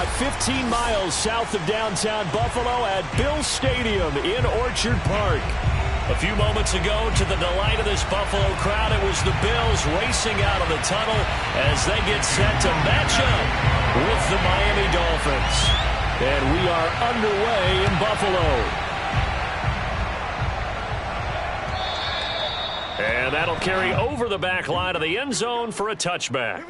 about 15 miles south of downtown Buffalo at Bill Stadium in Orchard Park. A few moments ago, to the delight of this Buffalo crowd, it was the Bills racing out of the tunnel as they get set to match up with the Miami Dolphins. And we are underway in Buffalo. And that'll carry over the back line of the end zone for a touchback.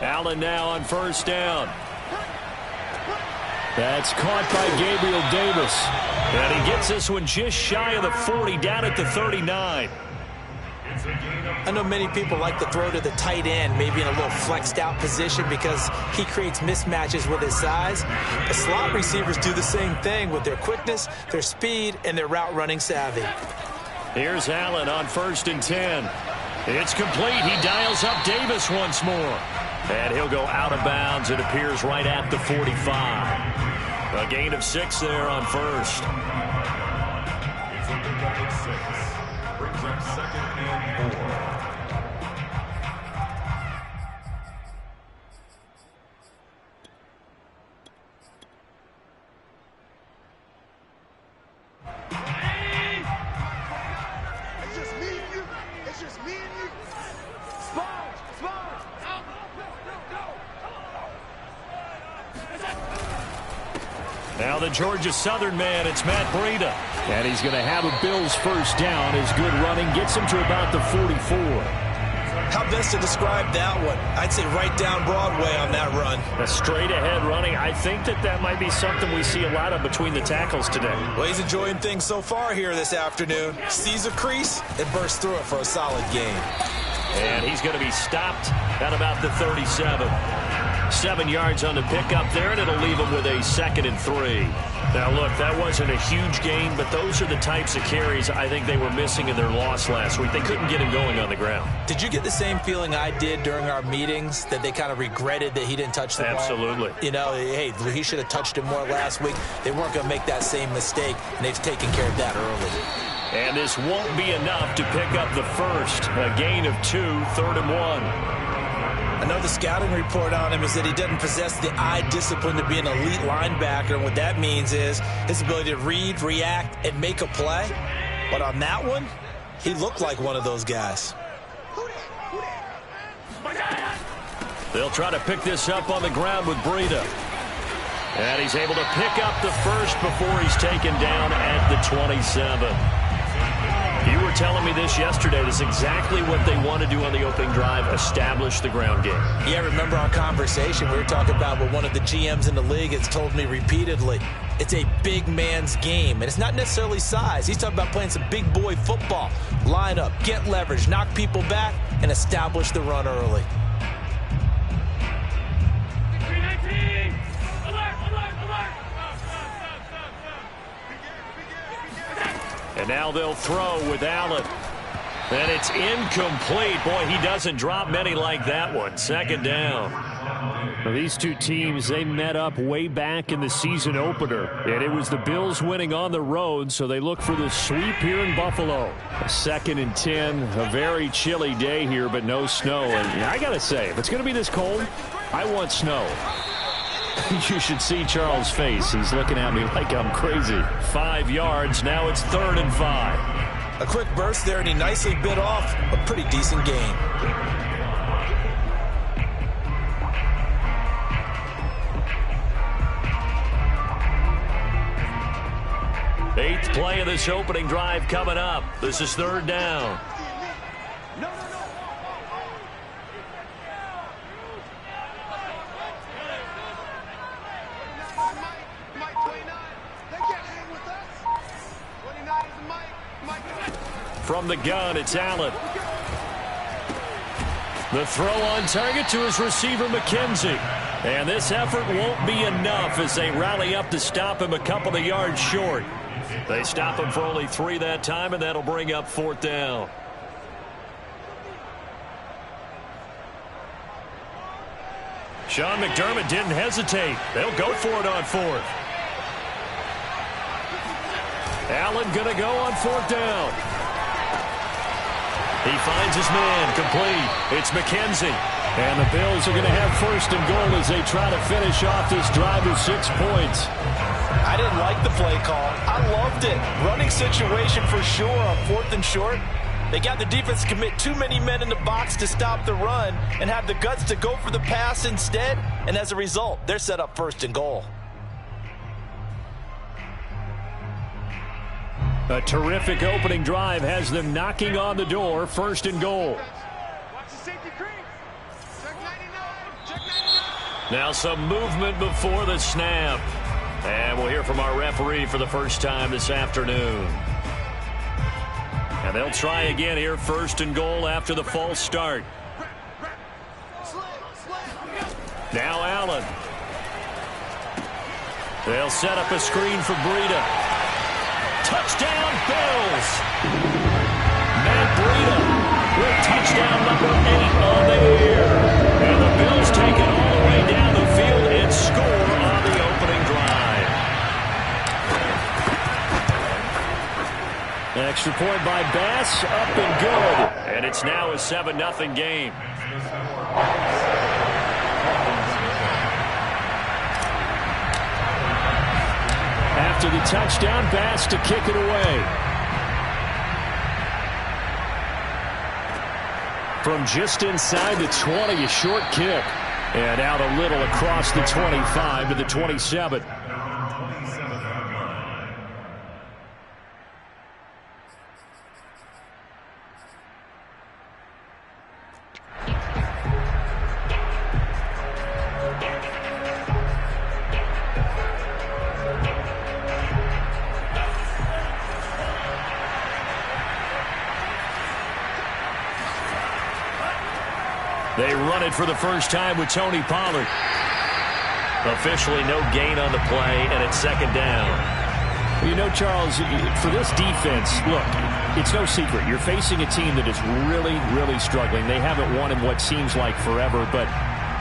Allen now on first down. That's caught by Gabriel Davis. And he gets this one just shy of the 40, down at the 39. I know many people like to throw to the tight end, maybe in a little flexed out position because he creates mismatches with his size. The slot receivers do the same thing with their quickness, their speed, and their route running savvy. Here's Allen on first and 10. It's complete. He dials up Davis once more. And he'll go out of bounds, it appears, right at the 45. A gain of 6 there on first. It's a pickup of 6. Brings up second and 4. Now the Georgia Southern man, it's Matt Breida. And he's going to have a Bills first down. His good running gets him to about the 44. How best to describe that one? I'd say right down Broadway on that run. A straight-ahead running. I think that might be something we see a lot of between the tackles today. Well, he's enjoying things so far here this afternoon. Sees a crease and bursts through it for a solid gain. And he's going to be stopped at about the 37. 7 yards on the pickup there, and it'll leave him with a 2nd and 3. Now, look, that wasn't a huge gain, but those are the types of carries I think they were missing in their loss last week. They couldn't get him going on the ground. Did you get the same feeling I did during our meetings, that they kind of regretted that he didn't touch the ball? Absolutely. You know, hey, he should have touched it more last week. They weren't going to make that same mistake, and they've taken care of that early. And this won't be enough to pick up the first. A gain of 2, 3rd and 1. Another scouting report on him is that he doesn't possess the eye discipline to be an elite linebacker. And what that means is his ability to read, react, and make a play. But on that one, he looked like one of those guys. They'll try to pick this up on the ground with Breida. And he's able to pick up the first before he's taken down at the 27. You were telling me this yesterday. This is exactly what they want to do on the opening drive, establish the ground game. Yeah, remember our conversation? We were talking about what one of the GMs in the league has told me repeatedly. It's a big man's game, and it's not necessarily size. He's talking about playing some big boy football. Line up, get leverage, knock people back, and establish the run early. And now they'll throw with Allen. And it's incomplete. Boy, he doesn't drop many like that one. 2nd down. Well, these two teams, they met up way back in the season opener. And it was the Bills winning on the road, so they look for the sweep here in Buffalo. A 2nd and 10, a very chilly day here, but no snow. And I got to say, if it's going to be this cold, I want snow. You should see Charles' face. He's looking at me like I'm crazy. 5 yards. Now it's 3rd and 5. A quick burst there, and he nicely bit off a pretty decent gain. Eighth play of this opening drive coming up. This is 3rd down. From the gun, it's Allen. The throw on target to his receiver, McKenzie. And this effort won't be enough as they rally up to stop him a couple of yards short. They stop him for only 3 that time, and that'll bring up 4th down. Sean McDermott didn't hesitate. They'll go for it on 4th. Allen going to go on 4th down. He finds his man, complete. It's McKenzie. And the Bills are going to have 1st and goal as they try to finish off this drive with 6 points. I didn't like the play call. I loved it. Running situation for sure on 4th and short. They got the defense to commit too many men in the box to stop the run and have the guts to go for the pass instead. And as a result, they're set up 1st and goal. A terrific opening drive has them knocking on the door. 1st and goal. Now some movement before the snap. And we'll hear from our referee for the first time this afternoon. And they'll try again here, 1st and goal after the false start. Now Allen. They'll set up a screen for Breida. Touchdown, Bills. Matt Breida with touchdown number 8 on the year. And the Bills take it all the way down the field and score on the opening drive. Extra point by Bass, up and good. And it's now a 7-0 game. After the touchdown, Bass to kick it away. From just inside the 20, a short kick. And out a little across the 25 to the 27. They run it for the first time with Tony Pollard. Officially no gain on the play, and it's 2nd down. You know, Charles, for this defense, look, it's no secret. You're facing a team that is really, really struggling. They haven't won in what seems like forever, but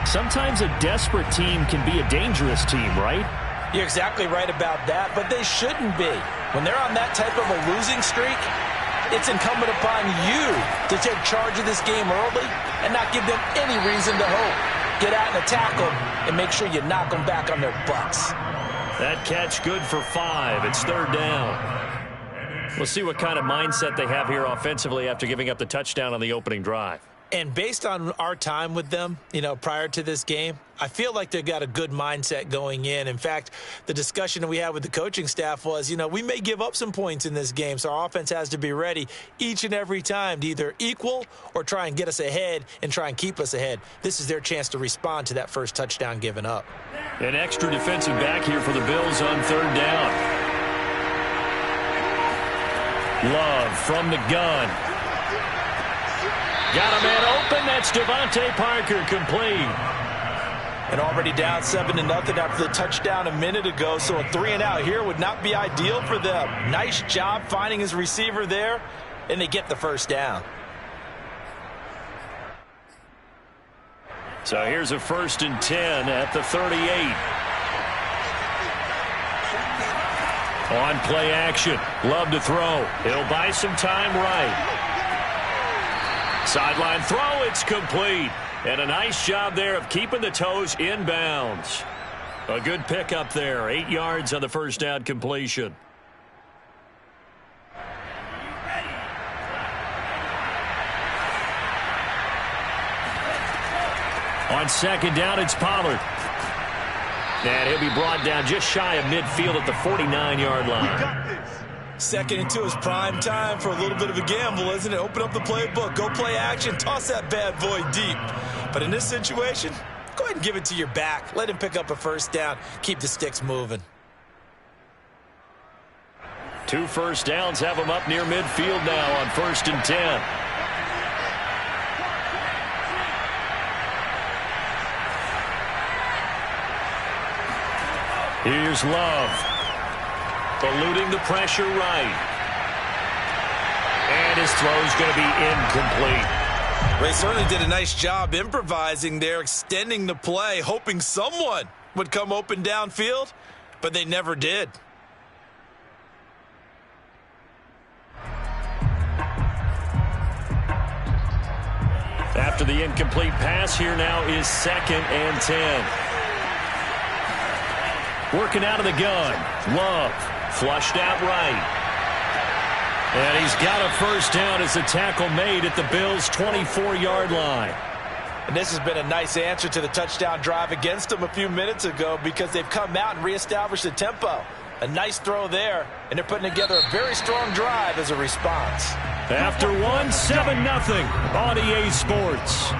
sometimes a desperate team can be a dangerous team, right? You're exactly right about that, but they shouldn't be. When they're on that type of a losing streak, it's incumbent upon you to take charge of this game early and not give them any reason to hope. Get out and attack them and make sure you knock them back on their butts. That catch good for 5. It's 3rd down. We'll see what kind of mindset they have here offensively after giving up the touchdown on the opening drive. And based on our time with them, prior to this game, I feel like they've got a good mindset going in. In fact, the discussion that we had with the coaching staff was, we may give up some points in this game, so our offense has to be ready each and every time to either equal or try and get us ahead and try and keep us ahead. This is their chance to respond to that first touchdown given up. An extra defensive back here for the Bills on 3rd down. Love from the gun. Got a man open. That's Devontae Parker, complete. And already down 7-0 after the touchdown a minute ago, so a 3-and-out here would not be ideal for them. Nice job finding his receiver there, and they get the first down. So here's a 1st and 10 at the 38. On play action. Love to throw. He'll buy some time right. Sideline throw, it's complete. And a nice job there of keeping the toes inbounds. A good pickup there. 8 yards on the first down completion. On 2nd down, it's Pollard. And he'll be brought down just shy of midfield at the 49-yard line. 2nd and 2 is prime time for a little bit of a gamble, isn't it? Open up the playbook, go play action, toss that bad boy deep. But in this situation, go ahead and give it to your back. Let him pick up a first down. Keep the sticks moving. 2 first downs have him up near midfield now on 1st and 10. Here's Love. Eluding the pressure right. And his throw's going to be incomplete. They certainly did a nice job improvising there, extending the play, hoping someone would come open downfield, but they never did. After the incomplete pass, here now is 2nd and 10. Working out of the gun. Love. Flushed out right. And he's got a first down as the tackle made at the Bills' 24-yard line. And this has been a nice answer to the touchdown drive against them a few minutes ago because they've come out and reestablished the tempo. A nice throw there, and they're putting together a very strong drive as a response. After one, 7-0 on EA Sports.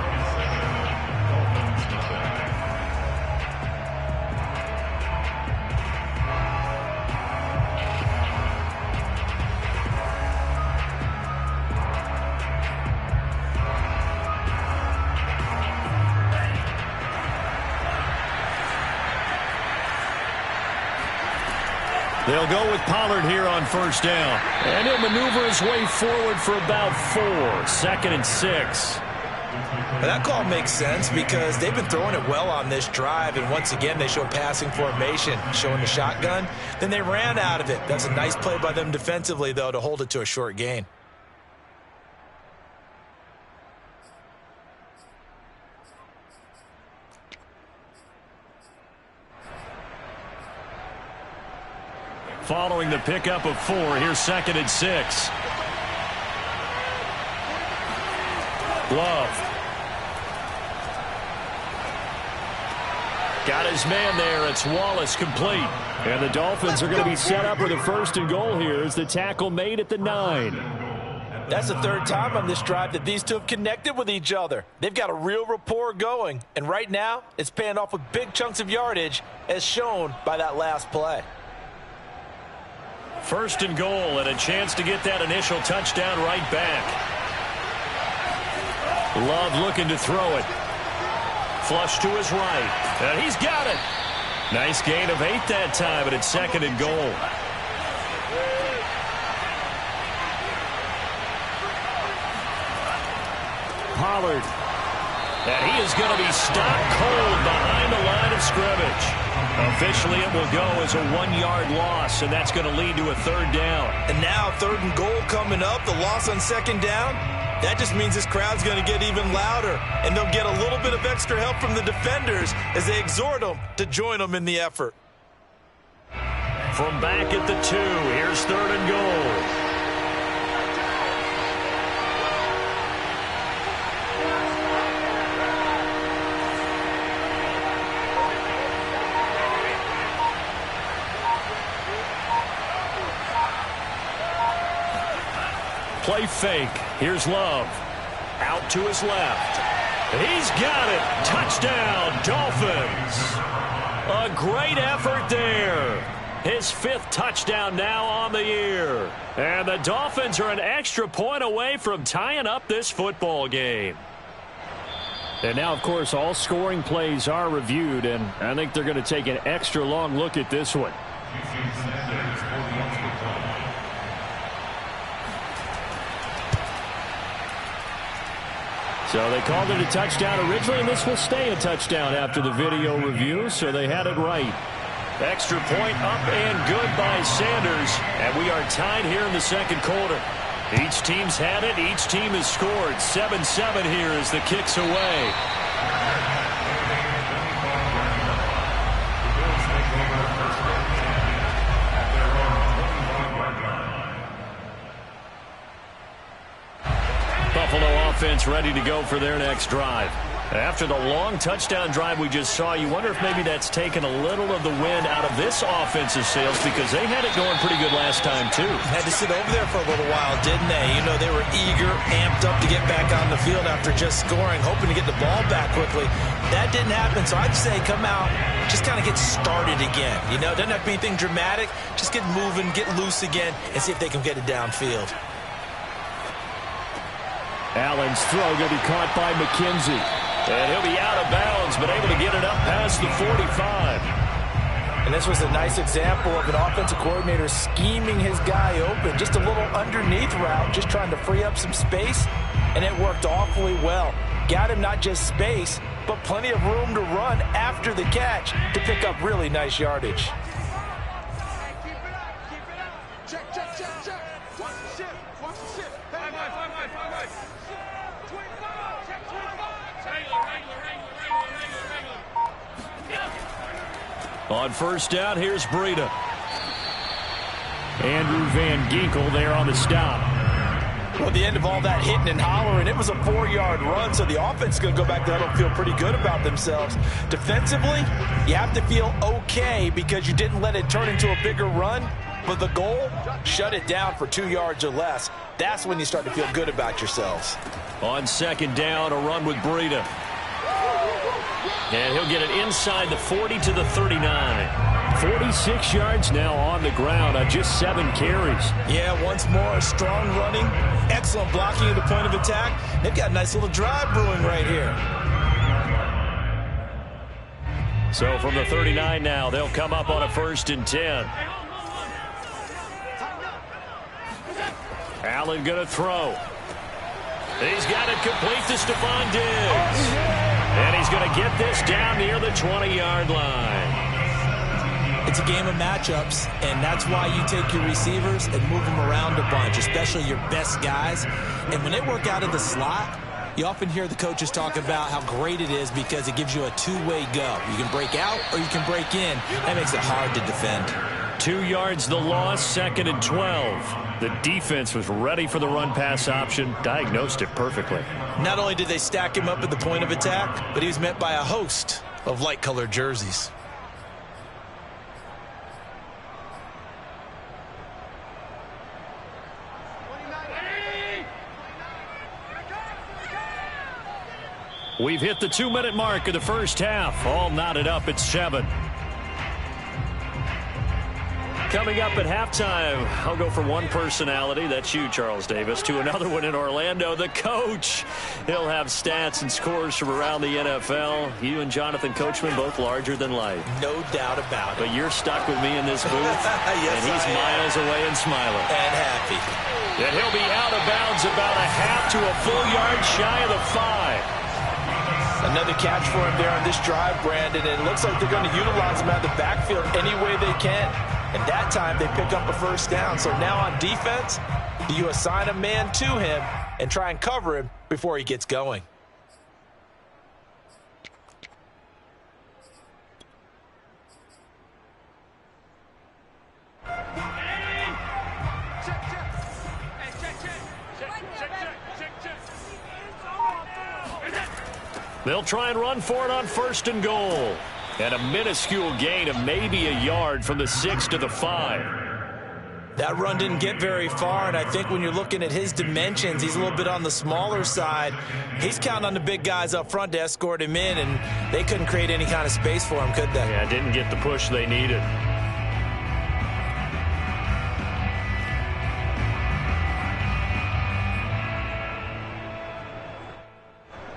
They'll go with Pollard here on first down. And he'll maneuver his way forward for about 4. 2nd and 6. Now that call makes sense because they've been throwing it well on this drive, and once again they show passing formation, showing the shotgun. Then they ran out of it. That's a nice play by them defensively, though, to hold it to a short gain. Following the pickup of 4, here's 2nd and 6. Love. Got his man there. It's Wallace complete. And the Dolphins are going to be set up with a 1st and goal here as the tackle made at the 9. That's the 3rd time on this drive that these two have connected with each other. They've got a real rapport going. And right now, it's paying off with big chunks of yardage as shown by that last play. 1st and goal and a chance to get that initial touchdown right back. Love looking to throw it. Flush to his right. And he's got it. Nice gain of 8 that time, but it's 2nd and goal. Pollard. And he is going to be stopped cold behind the line of scrimmage. Officially, it will go as a 1-yard loss, and that's going to lead to a 3rd down. And now 3rd and goal coming up, the loss on 2nd down. That just means this crowd's going to get even louder, and they'll get a little bit of extra help from the defenders as they exhort them to join them in the effort. From back at the 2, here's 3rd and goal. Play fake. Here's Love. Out to his left. He's got it. Touchdown, Dolphins. A great effort there. His 5th touchdown now on the year. And the Dolphins are an extra point away from tying up this football game. And now, of course, all scoring plays are reviewed, and I think they're going to take an extra long look at this one. So they called it a touchdown originally, and this will stay a touchdown after the video review, so they had it right. Extra point up and good by Sanders, and we are tied here in the 2nd quarter. Each team's had it. Each team has scored. 7-7 here as the kick's away. Buffalo offense ready to go for their next drive. After the long touchdown drive we just saw, you wonder if maybe that's taken a little of the wind out of this offensive sails because they had it going pretty good last time, too. Had to sit over there for a little while, didn't they? You know, they were eager, amped up to get back on the field after just scoring, hoping to get the ball back quickly. That didn't happen, so I'd say come out, just kind of get started again. You know, doesn't have to be anything dramatic. Just get moving, get loose again, and see if they can get it downfield. Allen's throw going to be caught by McKenzie. And he'll be out of bounds, but able to get it up past the 45. And And this was a nice example of an offensive coordinator scheming his guy open. Just a little underneath route, just trying to free up some space, and it worked awfully well. Got him not just space, but plenty of room to run after the catch to pick up really nice yardage. On first down, here's Breida. Andrew Van Ginkel there on the stop. Well, at the end of all that hitting and hollering, it was a 4-yard run, so the offense is going to go back there and feel pretty good about themselves. Defensively, you have to feel okay because you didn't let it turn into a bigger run, but the goal, shut it down for 2 yards or less. That's when you start to feel good about yourselves. On second down, a run with Breida. And he'll get it inside the 40 to the 39. 46 yards now on the ground on just 7 carries. Yeah, once more, strong running, excellent blocking at the point of attack. They've got a nice little drive brewing right here. So from the 39 now, they'll come up on a 1st and 10. Allen going to throw. He's got it complete to Stephon Diggs. And he's going to get this down near the 20-yard line. It's a game of matchups, and that's why you take your receivers and move them around a bunch, especially your best guys. And when they work out of the slot, you often hear the coaches talk about how great it is because it gives you a two-way go. You can break out or you can break in. That makes it hard to defend. 2 yards the loss, 2nd and 12. The defense was ready for the run-pass option, diagnosed it perfectly. Not only did they stack him up at the point of attack, but he was met by a host of light-colored jerseys. We've hit the 2-minute mark of the first half. All knotted up at 7. Coming up at halftime, I'll go from one personality, that's you, Charles Davis, to another one in Orlando, the coach. He'll have stats and scores from around the NFL. You and Jonathan Coachman, both larger than life. No doubt about it. But you're stuck with me in this booth, yes, and he's miles away and smiling. And happy. And he'll be out of bounds about a half to a full yard shy of the 5. Another catch for him there on this drive, Brandon, and it looks like they're going to utilize him out of the backfield any way they can. And that time they pick up a first down. So now on defense, you assign a man to him and try and cover him before he gets going. They'll try and run for it on 1st and goal. And a minuscule gain of maybe a yard from the 6 to the 5. That run didn't get very far, and I think when you're looking at his dimensions, he's a little bit on the smaller side. He's counting on the big guys up front to escort him in, and they couldn't create any kind of space for him, could they? Yeah, didn't get the push they needed.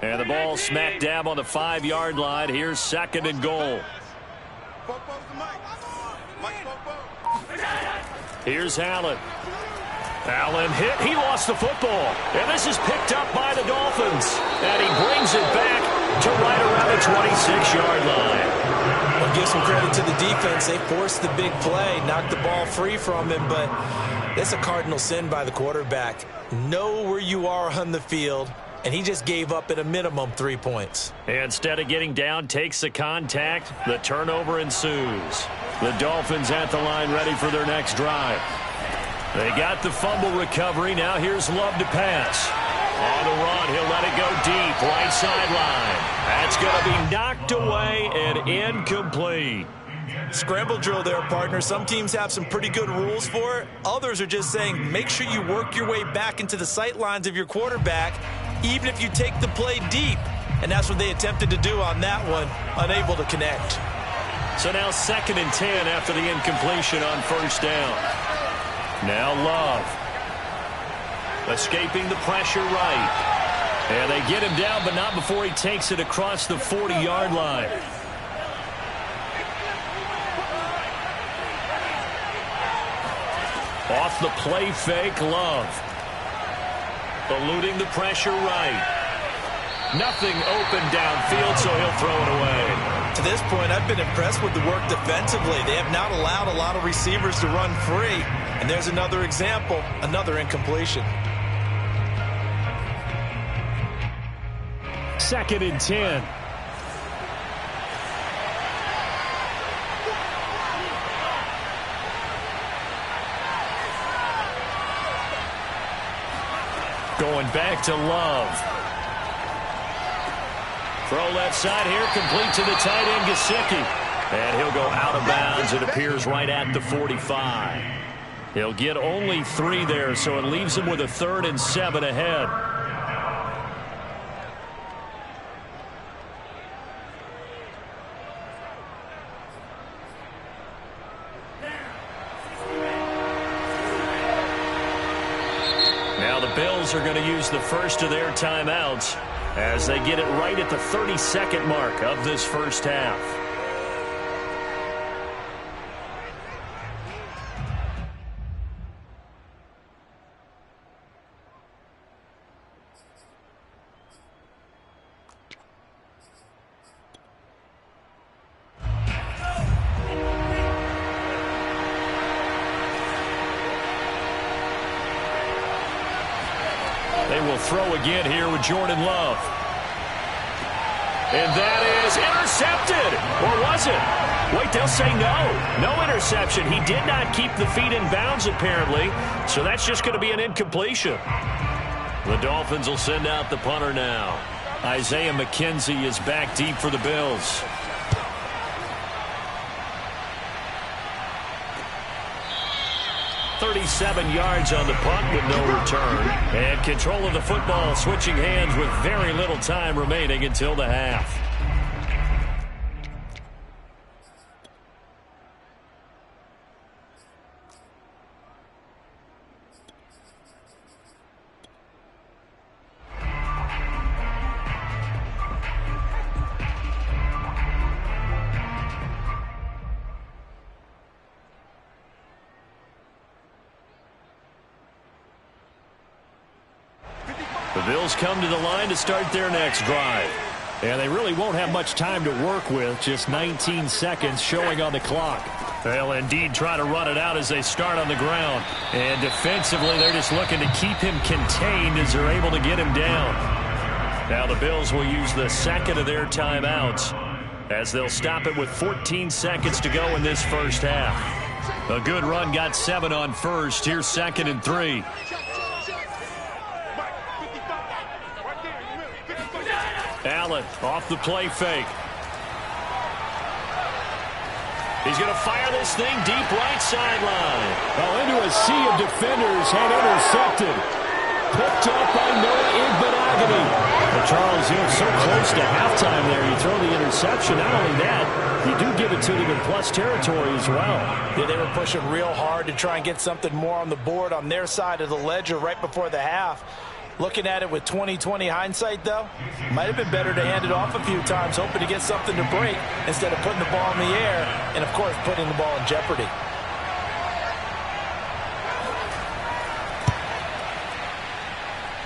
And the ball smack dab on the 5-yard line. Here's 2nd and goal. Here's Allen. Allen hit. He lost the football. And this is picked up by the Dolphins. And he brings it back to right around the 26-yard line. Well, give some credit to the defense. They forced the big play, knocked the ball free from him, but that's a cardinal sin by the quarterback. Know where you are on the field. And he just gave up at a minimum 3 points. Instead of getting down, takes the contact. The turnover ensues. The Dolphins at the line ready for their next drive. They got the fumble recovery. Now here's Love to pass. On the run, he'll let it go deep. Right sideline. That's going to be knocked away and incomplete. Scramble drill there, partner. Some teams have some pretty good rules for it. Others are just saying make sure you work your way back into the sight lines of your quarterback, even if you take the play deep. And that's what they attempted to do on that one, unable to connect. So now 2nd and 10 after the incompletion on 1st down. Now Love. Escaping the pressure right. And they get him down, but not before he takes it across the 40-yard line. Off the play fake, Love. Eluding the pressure right. Nothing open downfield, so he'll throw it away. To this point, I've been impressed with the work defensively. They have not allowed a lot of receivers to run free. And there's another example, another incompletion. 2nd and 10. Going back to Love. Throw left side here, complete to the tight end, Gesicki. And he'll go out of bounds. It appears right at the 45. He'll get only 3 there, so it leaves him with a 3rd and 7 ahead. Now the Bills are going to use the first of their timeouts as they get it right at the 32nd mark of this first half. They will throw again here with Jordan Love. And that is intercepted. Or was it? Wait, they'll say no. No interception. He did not keep the feet in bounds, apparently. So that's just going to be an incompletion. The Dolphins will send out the punter now. Isaiah McKenzie is back deep for the Bills. "37 yards on the punt with no return. And control of the football switching hands with very little time remaining until the half. The Bills come to the line to start their next drive. And they really won't have much time to work with, just 19 seconds showing on the clock. They'll indeed try to run it out as they start on the ground. And defensively, they're just looking to keep him contained as they're able to get him down. Now the Bills will use the second of their timeouts as they'll stop it with 14 seconds to go in this first half. A good run got 7 on first. Here's 2nd and 3. Allen off the play fake. He's going to fire this thing deep right sideline. Oh, into a sea of defenders and intercepted. Picked up by Noah Igbenogany. Well, Charles, you know, so close to halftime there. You throw the interception. Not only that, you do give it to them in plus territory as well. Yeah, they were pushing real hard to try and get something more on the board on their side of the ledger right before the half. Looking at it with 20/20 hindsight, though, might have been better to hand it off a few times, hoping to get something to break instead of putting the ball in the air and, of course, putting the ball in jeopardy.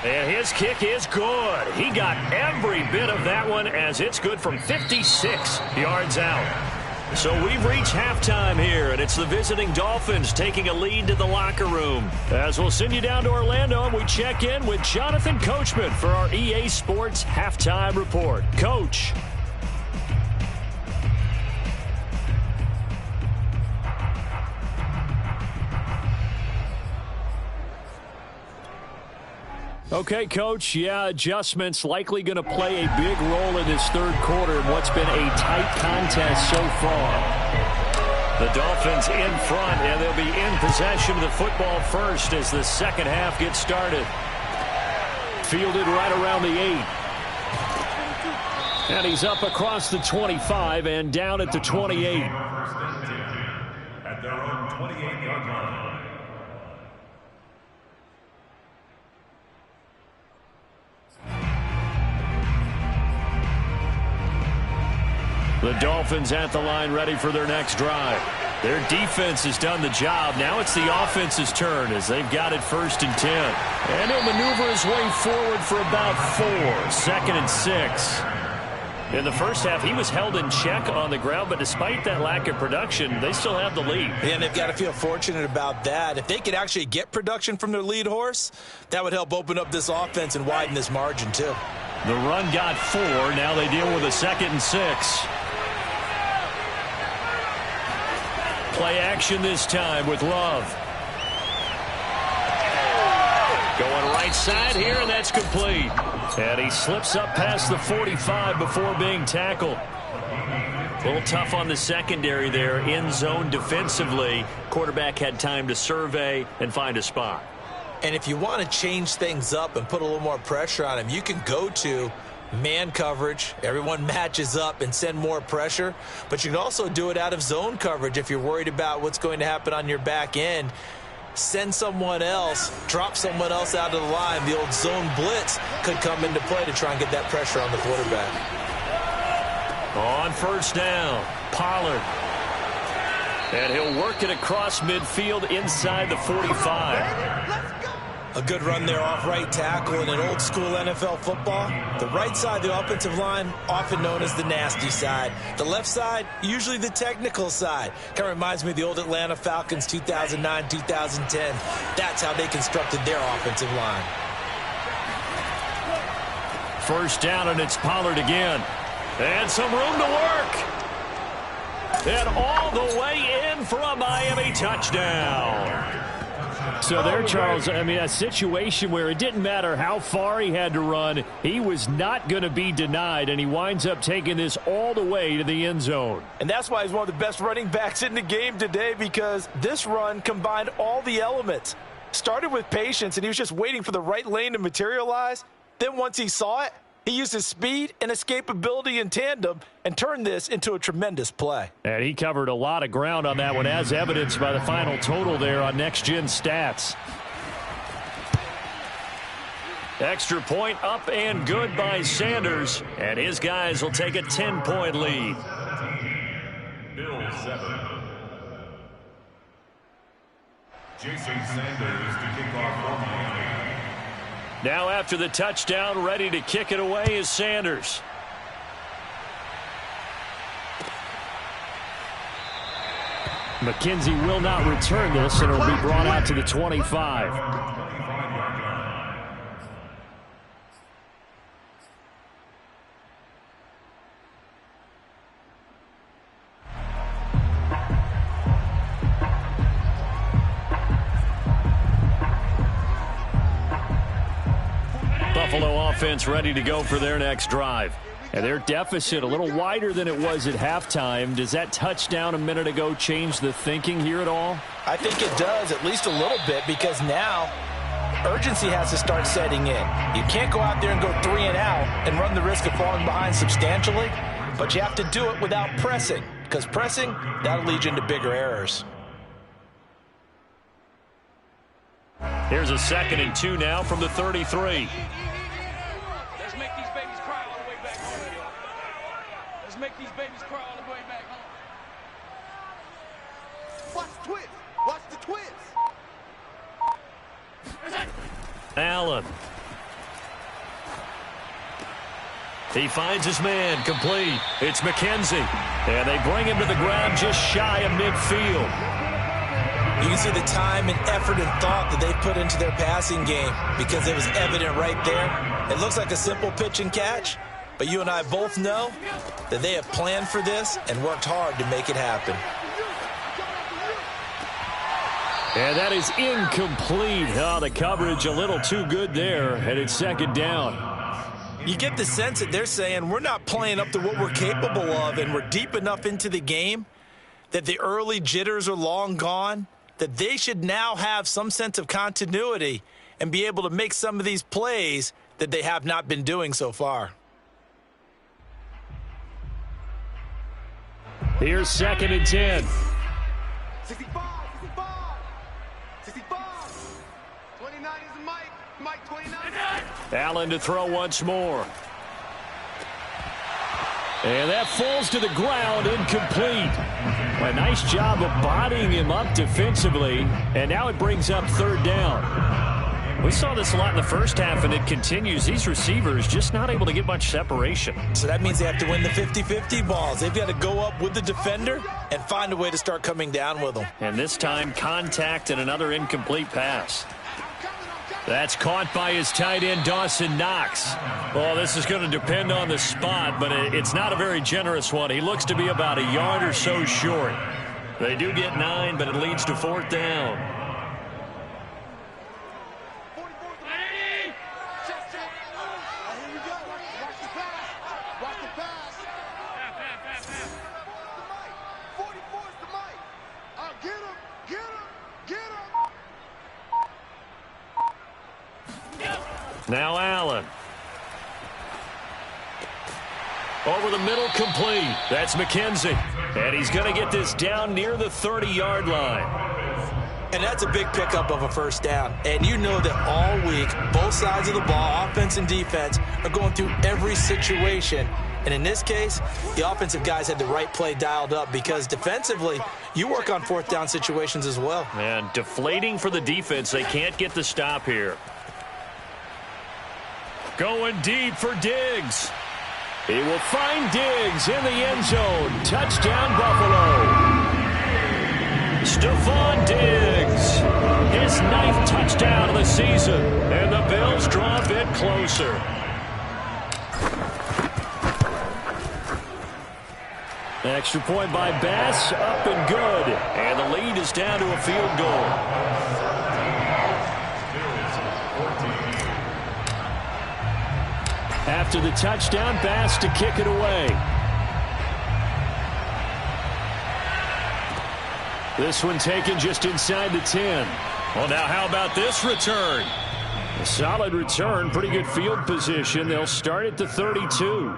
And his kick is good. He got every bit of that one as it's good from 56 yards out. So we've reached halftime here, and it's the visiting Dolphins taking a lead to the locker room. As we'll send you down to Orlando, and we check in with Jonathan Coachman for our EA Sports Halftime Report. Coach. Okay, Coach, yeah, adjustments likely going to play a big role in this third quarter in what's been a tight contest so far. The Dolphins in front, and they'll be in possession of the football first as the second half gets started. Fielded right around the 8. And he's up across the 25 and down at the 28. At their own 28-yard line. The Dolphins at the line ready for their next drive. Their defense has done the job. Now it's the offense's turn as they've got it 1st and 10. And he'll maneuver his way forward for about 4. 2nd and 6. In the first half, he was held in check on the ground, but despite that lack of production, they still have the lead. And they've got to feel fortunate about that. If they could actually get production from their lead horse, that would help open up this offense and widen this margin, too. The run got 4. Now they deal with a 2nd and 6. Play action this time with Love. Going right side here, and that's complete. And he slips up past the 45 before being tackled. A little tough on the secondary there, in zone defensively. Quarterback had time to survey and find a spot. And if you want to change things up and put a little more pressure on him, you can go to man coverage. Everyone matches up and send more pressure. But you can also do it out of zone coverage if you're worried about what's going to happen on your back end. Send someone else, drop someone else out of the line. The old zone blitz could come into play to try and get that pressure on the quarterback. On 1st down, Pollard. And he'll work it across midfield inside the 45. A good run there off right tackle in an old school NFL football. The right side of the offensive line, often known as the nasty side. The left side, usually the technical side. Kind of reminds me of the old Atlanta Falcons 2009, 2010. That's how they constructed their offensive line. 1st down, and it's Pollard again. And some room to work. And all the way in for a Miami touchdown. So there, Charles, I mean, a situation where it didn't matter how far he had to run, he was not going to be denied, and he winds up taking this all the way to the end zone. And that's why he's one of the best running backs in the game today, because this run combined all the elements. Started with patience, and he was just waiting for the right lane to materialize. Then once he saw it, he used his speed and escapability in tandem and turned this into a tremendous play. And he covered a lot of ground on that one, as evidenced by the final total there on Next Gen Stats. Extra point up and good by Sanders, and his guys will take a 10-point lead. Bill 7. Jason Sanders to kick off for Miami. Now after the touchdown, ready to kick it away is Sanders. McKenzie will not return this, and it'll be brought out to the 25. Buffalo offense ready to go for their next drive. And their deficit a little wider than it was at halftime. Does that touchdown a minute ago change the thinking here at all? I think it does, at least a little bit, because now urgency has to start setting in. You can't go out there and go 3 and out and run the risk of falling behind substantially, but you have to do it without pressing, because pressing, that'll lead you into bigger errors. Here's a 2nd and 2 now from the 33. Make these babies cry all the way back home. Watch the twist. Watch the twist. Allen. He finds his man, complete. It's McKenzie. And they bring him to the ground just shy of midfield. You can see the time and effort and thought that they put into their passing game because it was evident right there. It looks like a simple pitch and catch, but you and I both know that they have planned for this and worked hard to make it happen. And that is incomplete. Oh, the coverage a little too good there, and it's 2nd down. You get the sense that they're saying we're not playing up to what we're capable of, and we're deep enough into the game that the early jitters are long gone, that they should now have some sense of continuity and be able to make some of these plays that they have not been doing so far. Here's 2nd and 10. 65, 65. 29 is Mike 29. Allen to throw once more. And that falls to the ground, incomplete. A nice job of bodying him up defensively, and now it brings up third down. We saw this a lot in the first half, and it continues. These receivers just not able to get much separation. So that means they have to win the 50-50 balls. They've got to go up with the defender and find a way to start coming down with them. And this time, contact and another incomplete pass. That's caught by his tight end, Dawson Knox. Oh, this is going to depend on the spot, but it's not a very generous one. He looks to be about a yard or so short. They do get 9, but it leads to fourth down. Now Allen. Over the middle, complete. That's McKenzie. And he's going to get this down near the 30-yard line. And that's a big pickup of a first down. And you know that all week, both sides of the ball, offense and defense, are going through every situation. And in this case, the offensive guys had the right play dialed up because defensively, you work on fourth down situations as well. And deflating for the defense. They can't get the stop here. Going deep for Diggs. He will find Diggs in the end zone. Touchdown, Buffalo. Stephon Diggs. His 9th touchdown of the season. And the Bills draw a bit closer. Extra point by Bass, up and good. And the lead is down to a field goal. After the touchdown, Bass to kick it away. This one taken just inside the 10. Well, now how about this return? A solid return, pretty good field position. They'll start at the 32.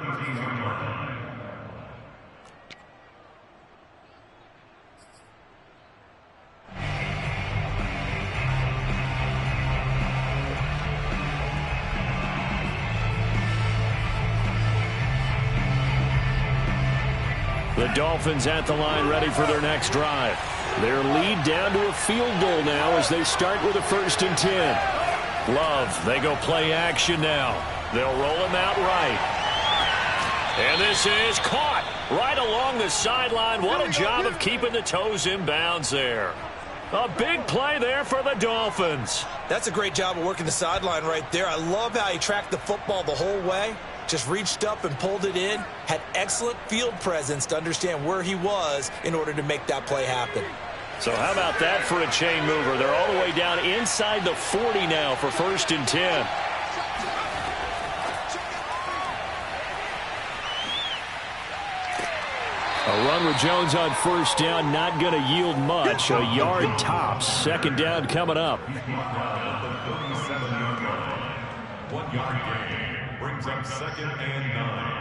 The Dolphins at the line ready for their next drive. Their lead down to a field goal now as they start with a 1st and 10. Love, they go play action now. They'll roll him out right. And this is caught right along the sideline. What a job of keeping the toes in bounds there. A big play there for the Dolphins. That's a great job of working the sideline right there. I love how he tracked the football the whole way. Just reached up and pulled it in. Had excellent field presence to understand where he was in order to make that play happen. So how about that for a chain mover? They're all the way down inside the 40 now for 1st and 10. A run with Jones on 1st down, not going to yield much. A yard tops. 2nd down coming up. 1 yard gain brings up 2nd and 9.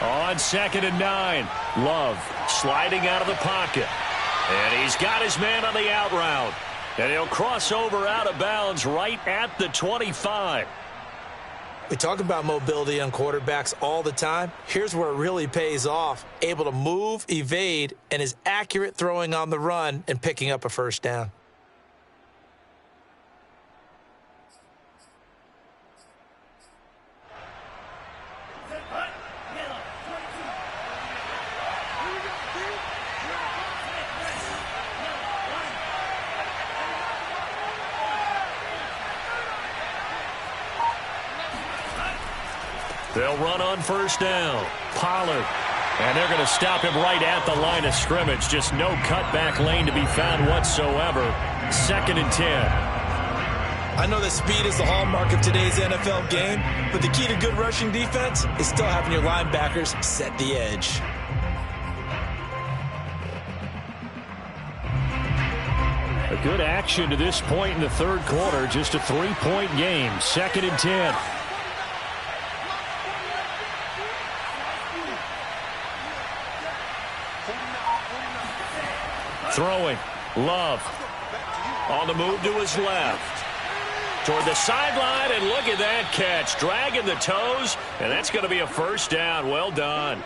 On 2nd and 9, Love sliding out of the pocket. And he's got his man on the out route. And he'll cross over out of bounds right at the 25. We talk about mobility on quarterbacks all the time. Here's where it really pays off. Able to move, evade, and is accurate throwing on the run and picking up a 1st down. They'll run on 1st down. Pollard. And they're going to stop him right at the line of scrimmage. Just no cutback lane to be found whatsoever. 2nd and 10. I know that speed is the hallmark of today's NFL game, but the key to good rushing defense is still having your linebackers set the edge. A good action to this point in the 3rd quarter. Just a 3-point game. 2nd and 10. Throwing. Love. On the move to his left. Toward the sideline, and look at that catch. Dragging the toes, and that's going to be a first down. Well done.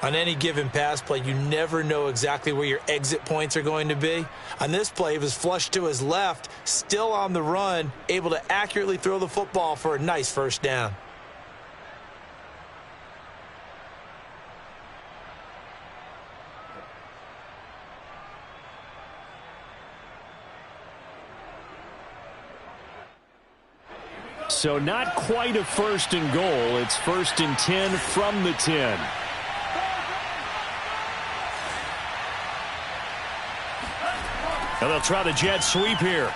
On any given pass play, you never know exactly where your exit points are going to be. On this play, he was flushed to his left, still on the run, able to accurately throw the football for a nice first down. So not quite a first and goal. It's first and 10 from the 10. And they'll try the jet sweep here.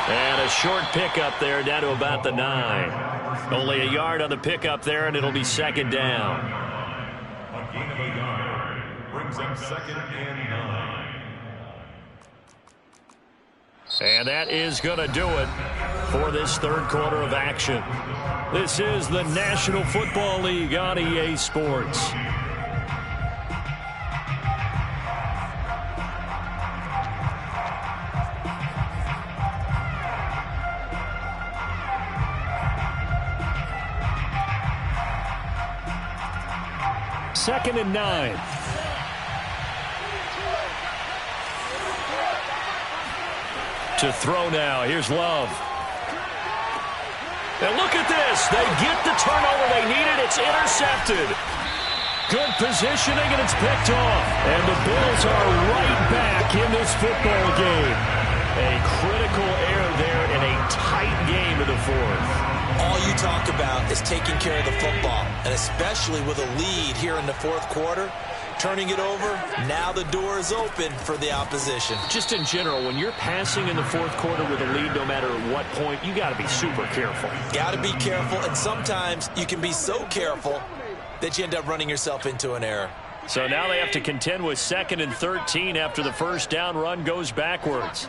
And a short pickup there down to about the 9. Only a yard on the pickup there, and it'll be second down. A gain of a yard brings up second and 9. And that is going to do it for this third quarter of action. This is the National Football League on EA Sports. Second and 9. To throw now. Here's Love. And look at this. They get the turnover they needed. It's intercepted. Good positioning, and it's picked off. And the Bills are right back in this football game. A critical error there in a tight game in the fourth. All you talk about is taking care of the football, and especially with a lead here in the fourth quarter. Turning it over, now the door is open for the opposition. Just in general, when you're passing in the fourth quarter with a lead, no matter what point, you got to be super careful. Got to be careful, and sometimes you can be so careful that you end up running yourself into an error. So now they have to contend with second and 13 after the first down run goes backwards.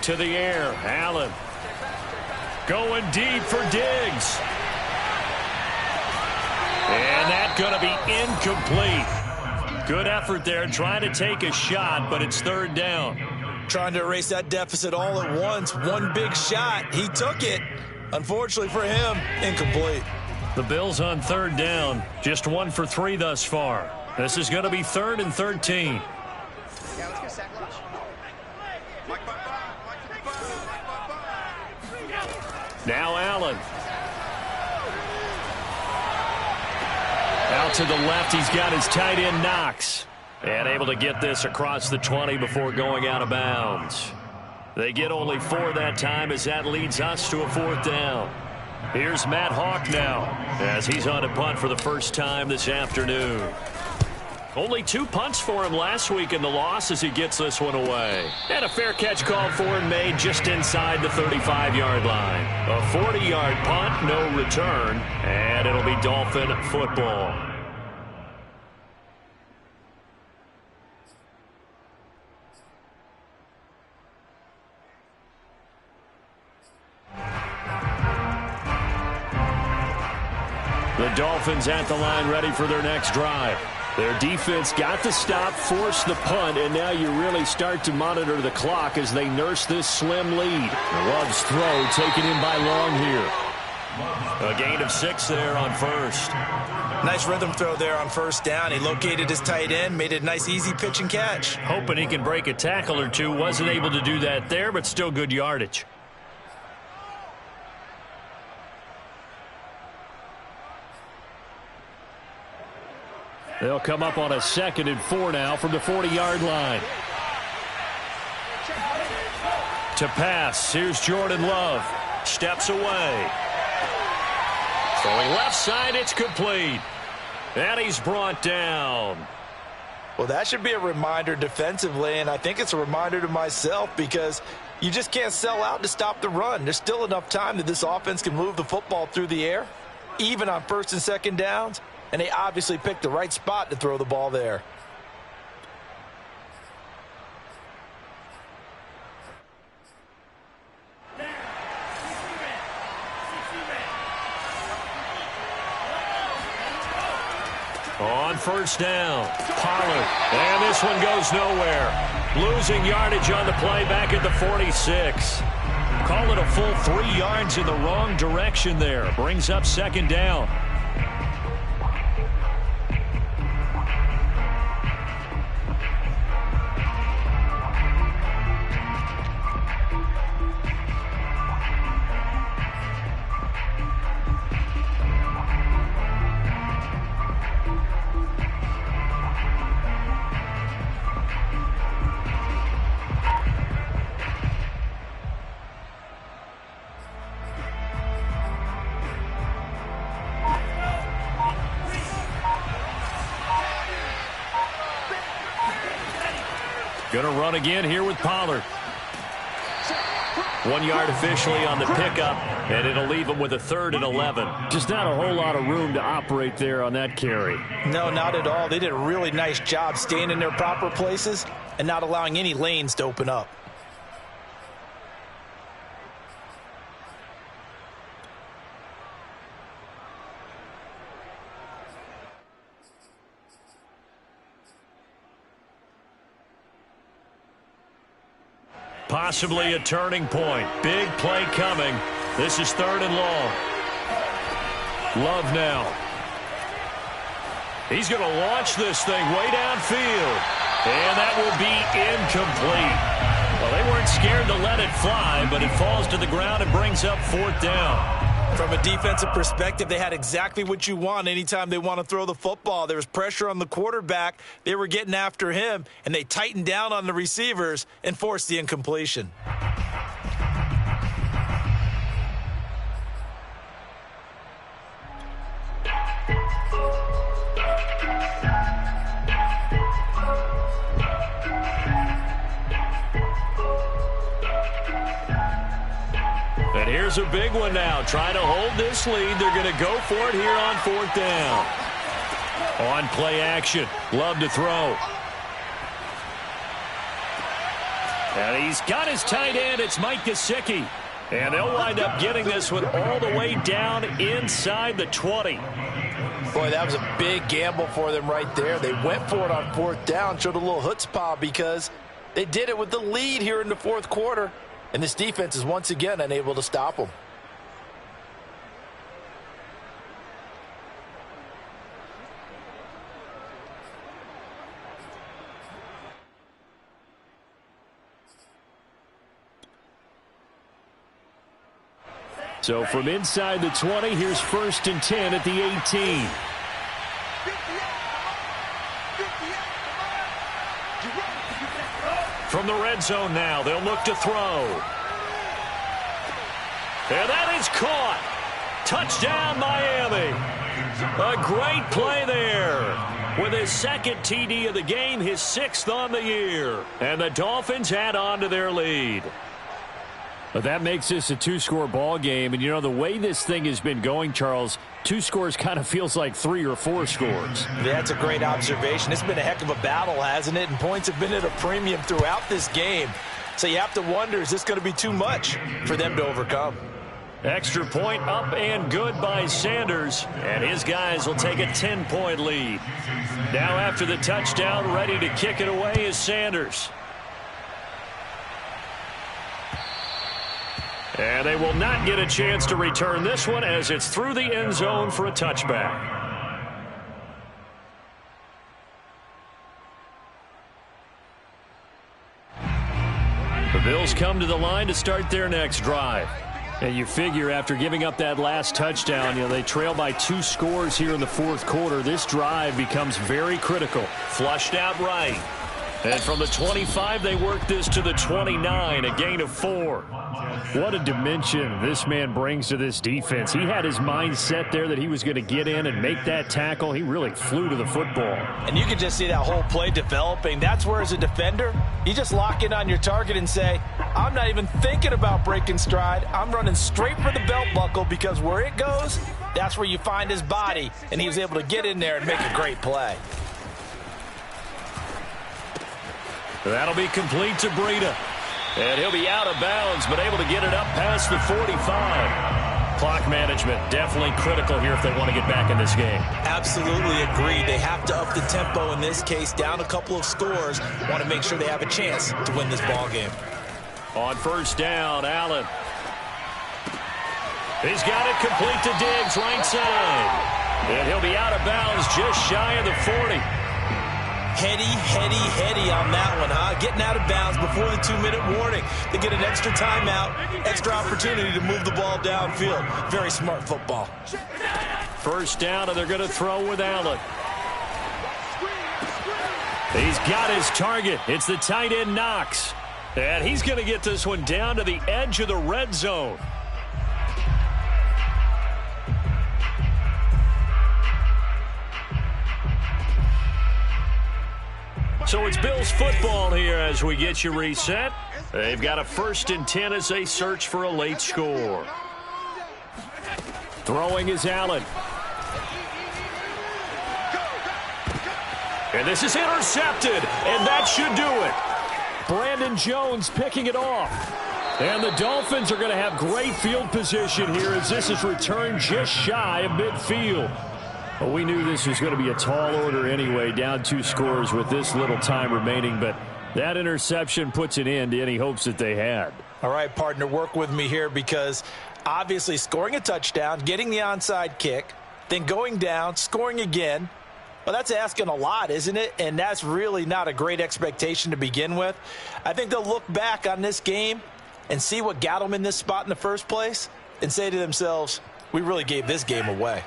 To the air, Allen. Going deep for Diggs. And that's going to be incomplete. Good effort there, trying to take a shot, but it's third down. Trying to erase that deficit all at once. One big shot. He took it. Unfortunately for him, incomplete. The Bills on third down, just 1 for 3 thus far. This is going to be third and 13. Now Allen. Out to the left, he's got his tight end Knox. And able to get this across the 20 before going out of bounds. They get only 4 that time as that leads us to a fourth down. Here's Matt Hawk now as he's on a punt for the first time this afternoon. Only 2 punts for him last week in the loss as he gets this one away. And a fair catch called for and made just inside the 35-yard line. A 40-yard punt, no return, and it'll be Dolphin football. The Dolphins at the line ready for their next drive. Their defense got the stop, forced the punt, and now you really start to monitor the clock as they nurse this slim lead. Love's throw taken in by Long here. A gain of 6 there on first. Nice rhythm throw there on first down. He located his tight end, made it a nice easy pitch and catch. Hoping he can break a tackle or two. Wasn't able to do that there, but still good yardage. They'll come up on a 2nd and 4 now from the 40-yard line. To pass, here's Jordan Love. Steps away. Throwing left side, it's complete. And he's brought down. Well, that should be a reminder defensively, and I think it's a reminder to myself because you just can't sell out to stop the run. There's still enough time that this offense can move the football through the air, even on 1st and 2nd downs. And they obviously picked the right spot to throw the ball there. On first down, Pollard. And this one goes nowhere. Losing yardage on the play back at the 46. Call it a full 3 yards in the wrong direction there. Brings up second down. Going to run again here with Pollard. 1 yard officially on the pickup, and it'll leave him with a 3rd and 11. Just not a whole lot of room to operate there on that carry. No, not at all. They did a really nice job staying in their proper places and not allowing any lanes to open up. Possibly a turning point. Big play coming. This is 3rd and long. Love now. He's going to launch this thing way downfield. And that will be incomplete. Well, they weren't scared to let it fly, but it falls to the ground and brings up 4th down. From a defensive perspective, they had exactly what you want anytime they want to throw the football. There was pressure on the quarterback. They were getting after him, and they tightened down on the receivers and forced the incompletion. And here's a big one now. Trying to hold this lead. They're going to go for it here on 4th down. On play action. Love to throw. And he's got his tight end. It's Mike Gesicki. And they'll wind up getting this one all the way down inside the 20. Boy, that was a big gamble for them right there. They went for it on 4th down, showed a little chutzpah because they did it with the lead here in the 4th quarter. And this defense is once again unable to stop them. So from inside the 20, here's 1st and 10 at the 18. From the red zone now, they'll look to throw. And that is caught. Touchdown, Miami. A great play there. With his 2nd TD of the game, his 6th on the year. And the Dolphins add on to their lead. But that makes this a 2-score ball game. And, you know, the way this thing has been going, Charles, 2 scores kind of feels like 3 or 4 scores. That's a great observation. It's been a heck of a battle, hasn't it? And points have been at a premium throughout this game. So you have to wonder, is this going to be too much for them to overcome? Extra point up and good by Sanders. And his guys will take a 10-point lead. Now after the touchdown, ready to kick it away is Sanders. And they will not get a chance to return this one as it's through the end zone for a touchback. The Bills come to the line to start their next drive. And you figure after giving up that last touchdown, you know, they trail by 2 scores here in the 4th quarter. This drive becomes very critical. Flushed out right. And from the 25, they work this to the 29, a gain of 4. What a dimension this man brings to this defense. He had his mind set there that he was going to get in and make that tackle. He really flew to the football. And you can just see that whole play developing. That's where, as a defender, you just lock in on your target and say, I'm not even thinking about breaking stride. I'm running straight for the belt buckle because where it goes, that's where you find his body. And he was able to get in there and make a great play. That'll be complete to Breida. And he'll be out of bounds, but able to get it up past the 45. Clock management definitely critical here if they want to get back in this game. Absolutely agreed. They have to up the tempo in this case, down a couple of scores. Want to make sure they have a chance to win this ball game. On first down, Allen. He's got it complete to Diggs, right side. And he'll be out of bounds just shy of the 40. Heady on that one, huh? Getting out of bounds before the 2-minute warning. They get an extra timeout, extra opportunity to move the ball downfield. Very smart football. First down, and they're going to throw with Allen. He's got his target. It's the tight end, Knox. And he's going to get this one down to the edge of the red zone. So it's Bills football here as we get you reset. They've got a 1st and 10 as they search for a late score. Throwing is Allen. And this is intercepted, and that should do it. Brandon Jones picking it off. And the Dolphins are going to have great field position here as this is returned just shy of midfield. Well, we knew this was going to be a tall order anyway, down 2 scores with this little time remaining, but that interception puts an end to any hopes that they had. All right, partner, work with me here because obviously scoring a touchdown, getting the onside kick, then going down, scoring again, well, that's asking a lot, isn't it? And that's really not a great expectation to begin with. I think they'll look back on this game and see what got them in this spot in the first place and say to themselves, we really gave this game away.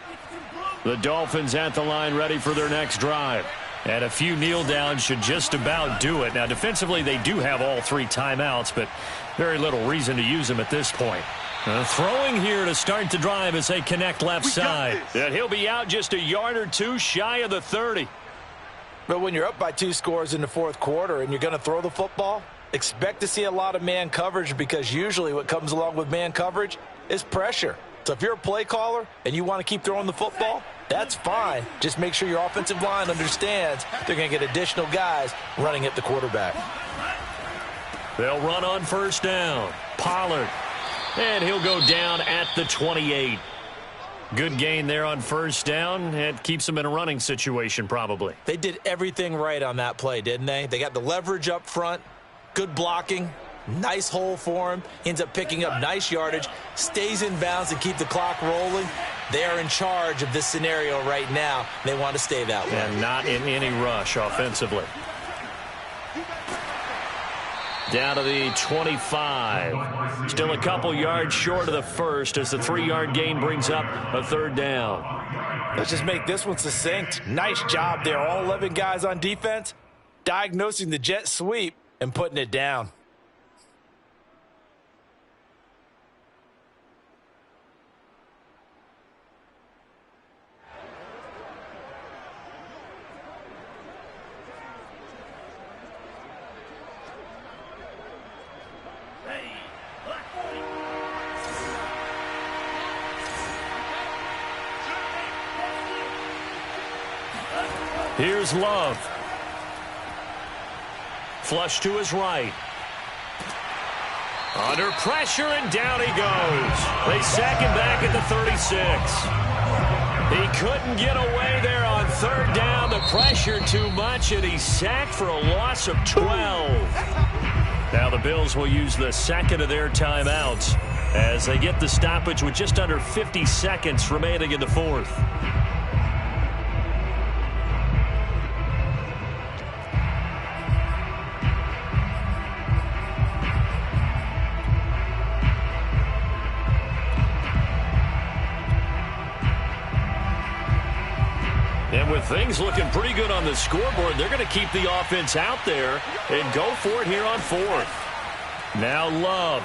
The Dolphins at the line ready for their next drive. And a few kneel downs should just about do it. Now, defensively, they do have all 3 timeouts, but very little reason to use them at this point. Throwing here to start the drive as they connect left side. And he'll be out just a yard or 2 shy of the 30. But when you're up by 2 scores in the 4th quarter and you're going to throw the football, expect to see a lot of man coverage because usually what comes along with man coverage is pressure. So if you're a play caller and you want to keep throwing the football, that's fine. Just make sure your offensive line understands they're going to get additional guys running at the quarterback. They'll run on first down. Pollard. And he'll go down at the 28. Good gain there on first down. It keeps them in a running situation probably. They did everything right on that play, didn't they? They got the leverage up front, good blocking. Nice hole for him. Ends up picking up nice yardage. Stays in bounds to keep the clock rolling. They are in charge of this scenario right now. They want to stay that way. And not in any rush offensively. Down to the 25. Still a couple yards short of the first as the 3-yard gain brings up a 3rd down. Let's just make this one succinct. Nice job there. All 11 guys on defense diagnosing the jet sweep and putting it down. Here's Love. Flush to his right. Under pressure, and down he goes. They sack him back at the 36. He couldn't get away there on 3rd down. The pressure too much, and he's sacked for a loss of 12. Now the Bills will use the 2nd of their timeouts as they get the stoppage with just under 50 seconds remaining in the 4th. And with things looking pretty good on the scoreboard, they're going to keep the offense out there and go for it here on 4th. Now Love.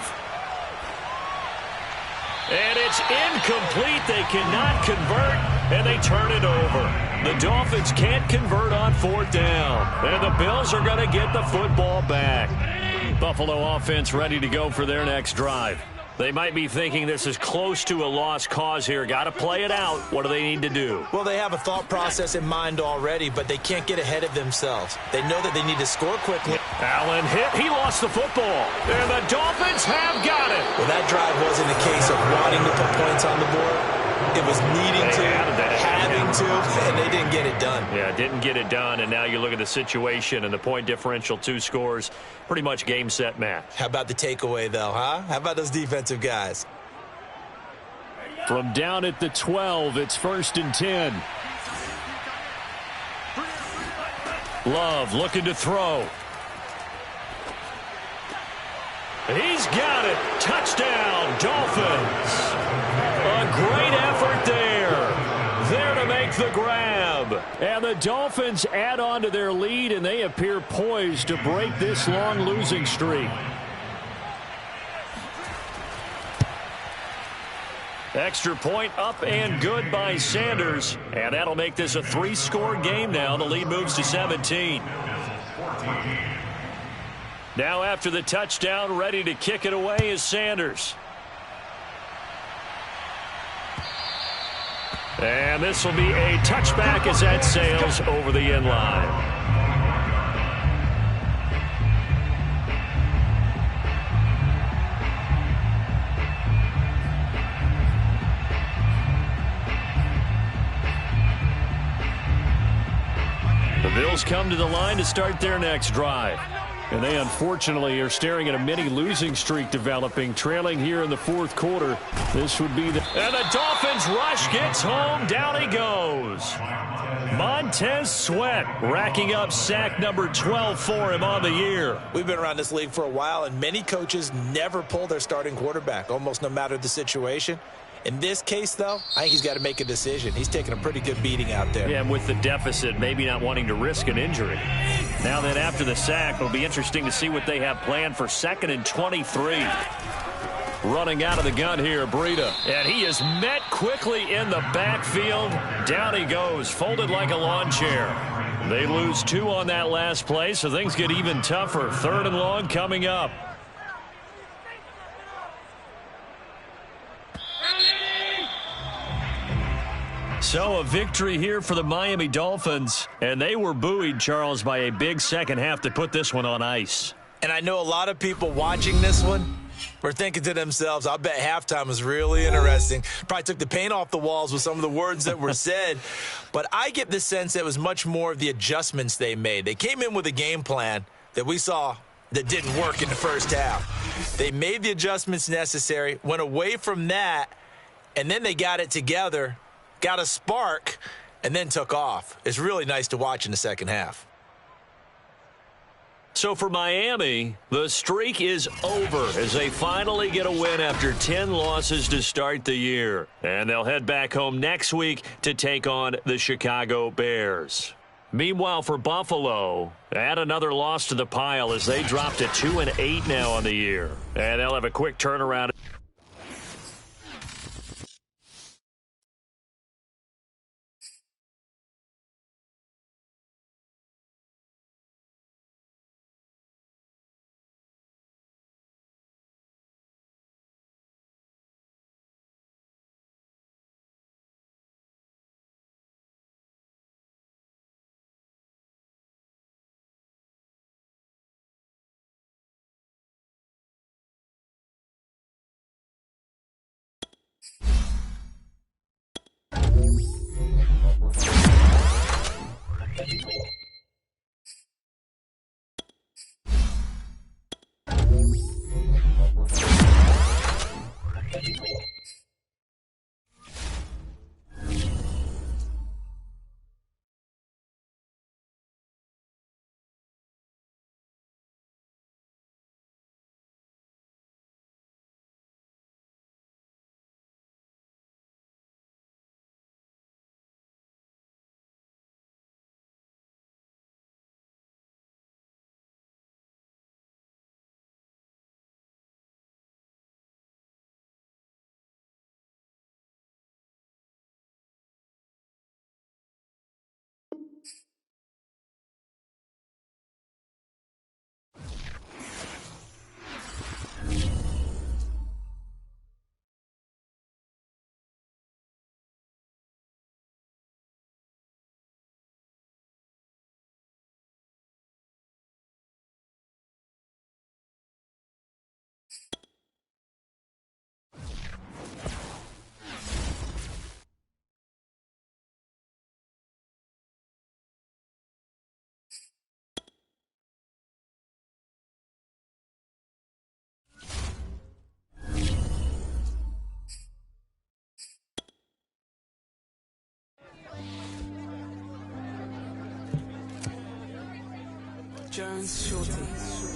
And it's incomplete. They cannot convert, and they turn it over. The Dolphins can't convert on 4th down, and the Bills are going to get the football back. Buffalo offense ready to go for their next drive. They might be thinking this is close to a lost cause here. Got to play it out. What do they need to do? Well, they have a thought process in mind already, but they can't get ahead of themselves. They know that they need to score quickly. Allen hit. He lost the football. And the Dolphins have got it. Well, that drive wasn't a case of wanting to put points on the board. It was needing to, having to, and they didn't get it done. Yeah, didn't get it done, and now you look at the situation and the point differential, 2 scores, pretty much game, set, match. How about the takeaway, though, huh? How about those defensive guys? From down at the 12, it's 1st and 10. Love looking to throw. He's got it. Touchdown, Dolphins. A great effort there. There to make the grab. And the Dolphins add on to their lead, and they appear poised to break this long losing streak. Extra point up and good by Sanders. And that'll make this a 3-score game now. The lead moves to 17. Now after the touchdown, ready to kick it away is Sanders. And this will be a touchback as that sails over the end line. The Bills come to the line to start their next drive. And they unfortunately are staring at a mini losing streak developing, trailing here in the 4th quarter. This would be the... And the Dolphins rush gets home. Down he goes. Montez Sweat racking up sack number 12 for him on the year. We've been around this league for a while, and many coaches never pull their starting quarterback, almost no matter the situation. In this case, though, I think he's got to make a decision. He's taking a pretty good beating out there. Yeah, and with the deficit, maybe not wanting to risk an injury. Now then, after the sack, it'll be interesting to see what they have planned for 2nd and 23. Running out of the gun here, Breida. And he is met quickly in the backfield. Down he goes, folded like a lawn chair. They lose 2 on that last play, so things get even tougher. 3rd and long coming up. So a victory here for the Miami Dolphins, and they were buoyed, Charles, by a big second half to put this one on ice. And I know a lot of people watching this one were thinking to themselves, I bet halftime was really interesting. Probably took the paint off the walls with some of the words that were said. But I get the sense that it was much more of the adjustments they made. They came in with a game plan that we saw that didn't work in the first half. They made the adjustments necessary, went away from that, and then they got it together, got a spark, and then took off. It's really nice to watch in the second half. So for Miami, the streak is over as they finally get a win after 10 losses to start the year. And they'll head back home next week to take on the Chicago Bears. Meanwhile, for Buffalo, add another loss to the pile as they drop to 2-8 now on the year. And they'll have a quick turnaround. Jones Shorty.